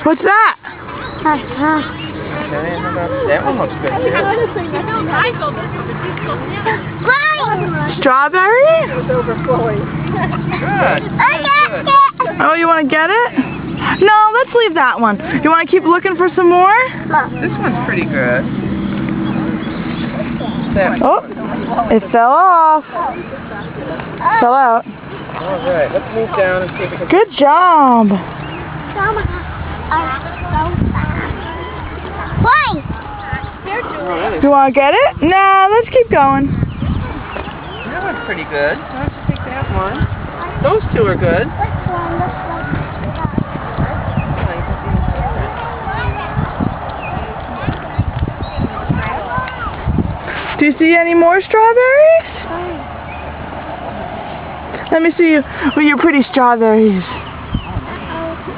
What's that? Okay, how about that one looks good too. Strawberry? It's overflowing. Good. Oh, you want to get it? No, let's leave that one. You want to keep looking for some more? This one's pretty good. Oh, it fell off. Fell out. Alright, let's move down and see if we can... Good job. You want to get it? Nah, let's keep going. That one's pretty good. Let's take that one. Those two are good. Do you see any more strawberries? Let me see you with your pretty strawberries.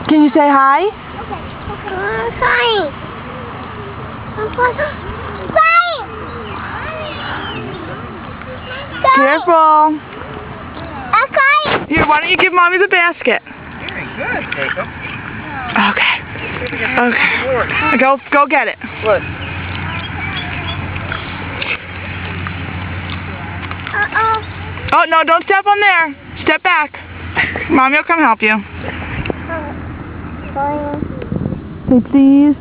Can you say hi? Careful. Here, why don't you give Mommy the basket? Very good, Jacob. Okay. Okay. Go get it. What? Oh, no, don't step on there. Step back. Mommy will come help you. Say please.